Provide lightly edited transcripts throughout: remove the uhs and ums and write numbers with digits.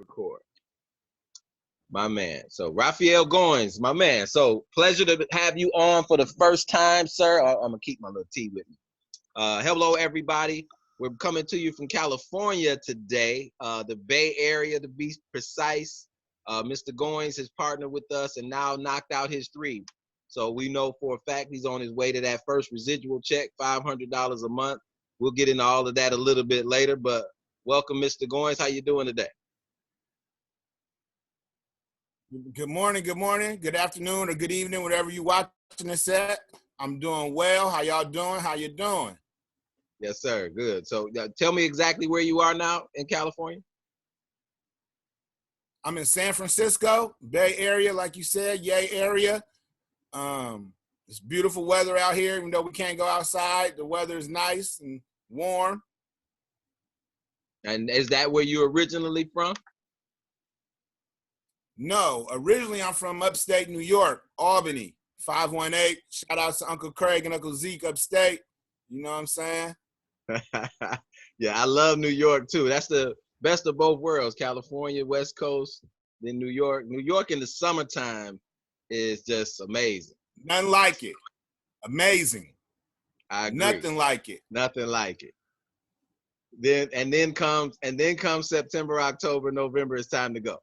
Record. My man. So Raphael Goins, my man. So pleasure to have you on for the first time, sir. I'm gonna keep my little tea with me. Hello, everybody. We're coming to you from California today, the Bay Area to be precise. Mr. Goins has partnered with us and now knocked out his 3. So we know for a fact he's on his way to that first residual check, $500 a month. We'll get into all of that a little bit later, but welcome, Mr. Goins. How you doing today? Good morning, good afternoon, or good evening, whatever you watching this at. I'm doing well. How y'all doing? How you doing? Yes, sir. Good. So tell me exactly where you are now in California. I'm in San Francisco, Bay Area, like you said, Yay area. It's beautiful weather out here, even though we can't go outside. The weather is nice and warm. And is that where you originally from? No, originally I'm from upstate New York, Albany, 518. Shout out to Uncle Craig and Uncle Zeke upstate. You know what I'm saying? Yeah, I love New York too. That's the best of both worlds. California, West Coast, then New York. New York in the summertime is just amazing. Nothing like it. Amazing. I agree. Nothing like it. Nothing like it. Then comes September, October, November. It's time to go.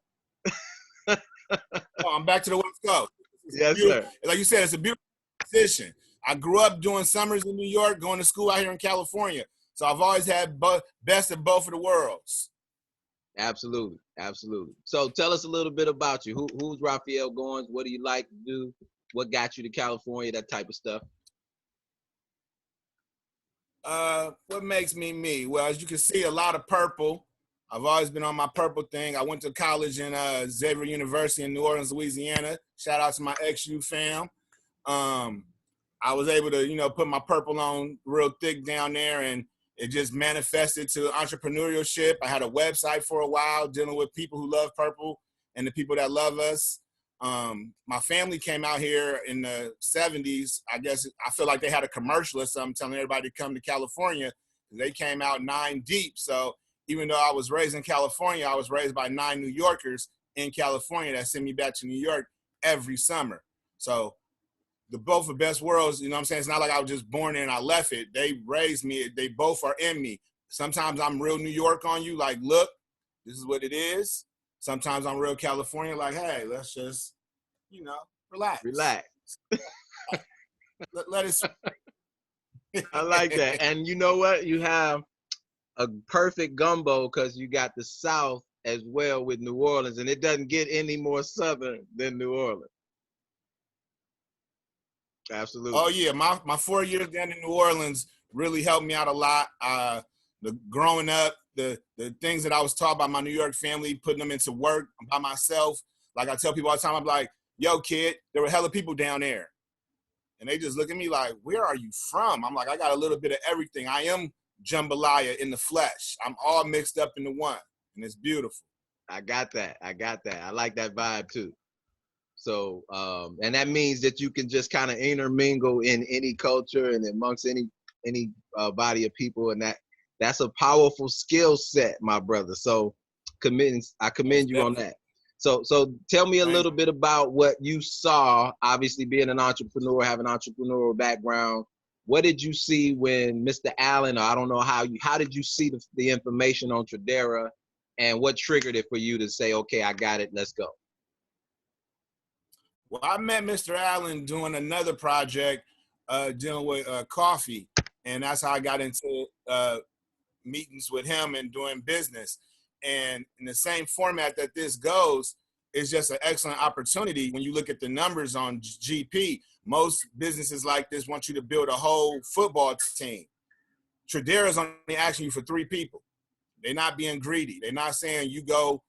Oh, I'm back to the West Coast. Yes, sir. Like you said, it's a beautiful position. I grew up doing summers in New York, going to school out here in California. So I've always had best of both of the worlds. Absolutely. Absolutely. So tell us a little bit about you. Who's Raphael Goins? What do you like to do? What got you to California? That type of stuff. What makes me me? Well, as you can see, a lot of purple. I've always been on my purple thing. I went to college in Xavier University in New Orleans, Louisiana. Shout out to my ex-U fam. I was able to, put my purple on real thick down there, and it just manifested to entrepreneurship. I had a website for a while dealing with people who love purple and the people that love us. My family came out here in the 70s. I guess I feel like they had a commercial or something telling everybody to come to California. They came out 9 deep. So even though I was raised in California, I was raised by 9 New Yorkers in California that sent me back to New York every summer. So the both of best worlds, you know what I'm saying? It's not like I was just born there and I left it. They raised me. They both are in me. Sometimes I'm real New York on you, like, look, this is what it is. Sometimes I'm real California, like, hey, let's just, relax. Relax. Let it. I like that. And you know what? You have a perfect gumbo because you got the South as well with New Orleans, and it doesn't get any more Southern than New Orleans. Absolutely. Oh yeah, my 4 years down in New Orleans really helped me out a lot. Growing up, the things that I was taught by my New York family, putting them into work by myself. Like I tell people all the time, I'm like, yo, kid, there were hella people down there. And they just look at me like, where are you from? I'm like, I got a little bit of everything. I am jambalaya in the flesh. I'm all mixed up into one, and it's beautiful. I got that. I like that vibe too. So, and that means that you can just kind of intermingle in any culture and amongst any body of people, and that's a powerful skill set, my brother. So, I commend you on that. So tell me a little bit about what you saw. Obviously, being an entrepreneur, having an entrepreneurial background, what did you see when Mr. Allen, or I don't know how did you see the information on Tradera, and what triggered it for you to say, okay, I got it, let's go? Well, I met Mr. Allen doing another project dealing with coffee, and that's how I got into meetings with him and doing business. And in the same format that this goes, it's just an excellent opportunity. When you look at the numbers on GP, most businesses like this want you to build a whole football team. Tradera's only asking you for 3 people. They're not being greedy. They're not saying you go,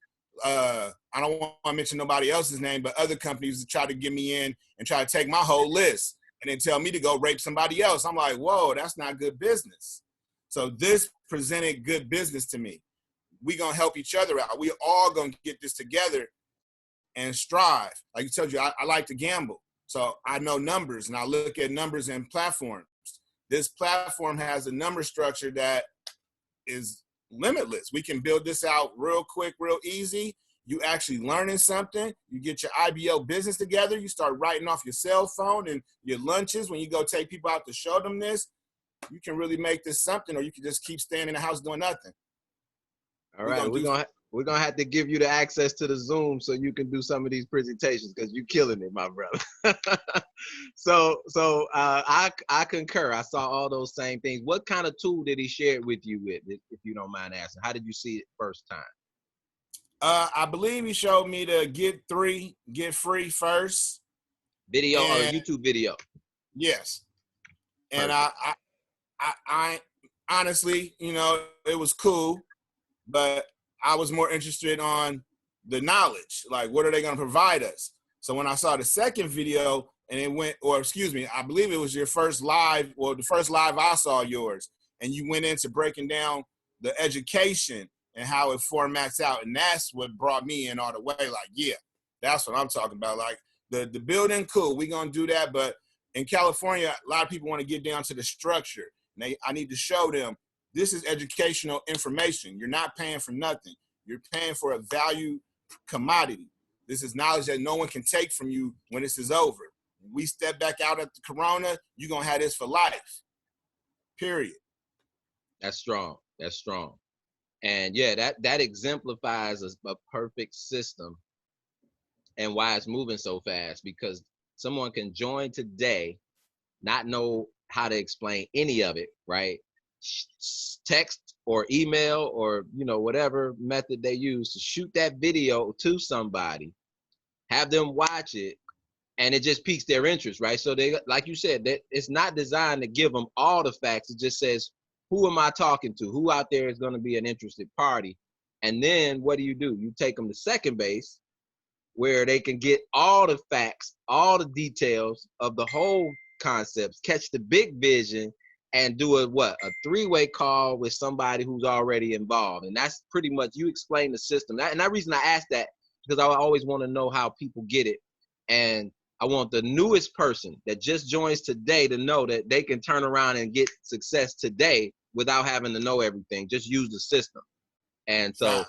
I don't want to mention nobody else's name, but other companies try to get me in and try to take my whole list and then tell me to go rape somebody else. I'm like, whoa, that's not good business. So this presented good business to me. We gonna help each other out. We all gonna get this together and strive. Like you told you, I like to gamble. So I know numbers, and I look at numbers and platforms. This platform has a number structure that is limitless. We can build this out real quick, real easy. You actually learning something. You get your IBO business together. You start writing off your cell phone and your lunches when you go take people out to show them this. You can really make this something, or you can just keep staying in the house doing nothing. All right, we're gonna have to give you the access to the Zoom so you can do some of these presentations, because you're killing it, my brother. so I concur. I saw all those same things. What kind of tool did he share it with you with, if you don't mind asking? How did you see it first time? I believe he showed me the get free first. Video or YouTube video? Yes. And Perfect. I honestly, you know, it was cool, but I was more interested on the knowledge. Like, what are they going to provide us? So when I saw the second video and it went, or excuse me, I believe it was your first live, or the first live I saw yours, and you went into breaking down the education and how it formats out. And that's what brought me in all the way. Like, yeah, that's what I'm talking about. Like, the building, cool, we're going to do that. But in California, a lot of people want to get down to the structure. I need to show them this is educational information. You're not paying for nothing. You're paying for a value commodity. This is knowledge that no one can take from you when this is over. When we step back out at the corona, you're going to have this for life. Period. That's strong. That's strong. And yeah, that exemplifies a perfect system and why it's moving so fast, because someone can join today, not know how to explain any of it, right? Text or email or, you know, whatever method they use to shoot that video to somebody, have them watch it, and it just piques their interest, right? So they, like you said, that it's not designed to give them all the facts. It just says, who am I talking to? Who out there is going to be an interested party? And then what do? You take them to second base, where they can get all the facts, all the details of the whole concepts, catch the big vision, and do a three-way call with somebody who's already involved. And that's pretty much, you explain the system. And that reason I asked that, because I always want to know how people get it. And I want the newest person that just joins today to know that they can turn around and get success today without having to know everything. Just use the system. And so,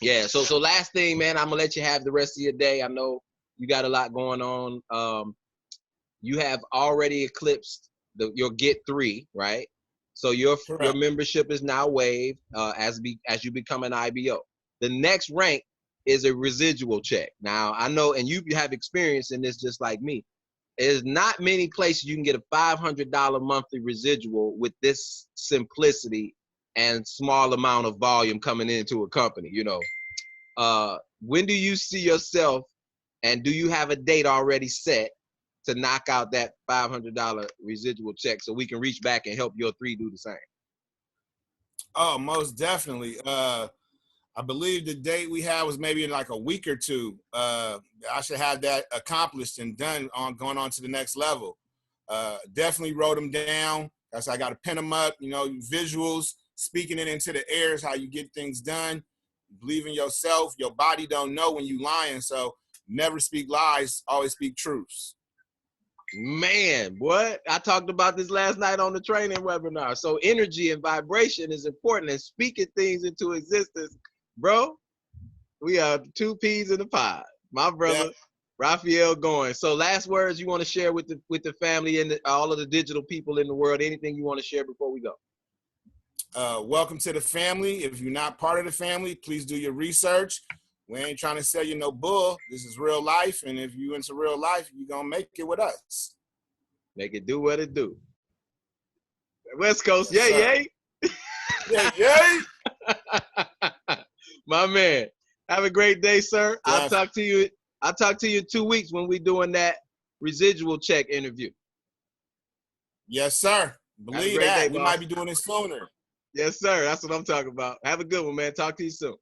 yeah. So last thing, man, I'm gonna let you have the rest of your day. I know you got a lot going on. You have already eclipsed your Get 3, right? So your membership is now waived as you become an IBO. The next rank is a residual check. Now I know, and you have experience in this just like me. There's not many places you can get a $500 monthly residual with this simplicity and small amount of volume coming into a company. You know, when do you see yourself, and do you have a date already set to knock out that $500 residual check so we can reach back and help your 3 do the same? Oh, most definitely. I believe the date we had was maybe in like a week or two. I should have that accomplished and done on going on to the next level. Definitely wrote them down. That's I got to pin them up. You know, visuals, speaking it into the air is how you get things done. Believe in yourself. Your body don't know when you lying, so never speak lies. Always speak truths. Man, what? I talked about this last night on the training webinar. So energy and vibration is important, and speaking things into existence, bro. We are 2 peas in a pod. My brother, yeah. Raphael Goins. So last words you want to share with the family and all of the digital people in the world, anything you want to share before we go? Welcome to the family. If you're not part of the family, please do your research. We ain't trying to sell you no bull. This is real life. And if you into real life, you're going to make it with us. Make it do what it do. West Coast, yes, yay. Yeah, yay. My man, have a great day, sir. I'll talk to you in 2 weeks when we're doing that residual check interview. Yes, sir. Believe that. We might be doing it sooner. Yes, sir. That's what I'm talking about. Have a good one, man. Talk to you soon.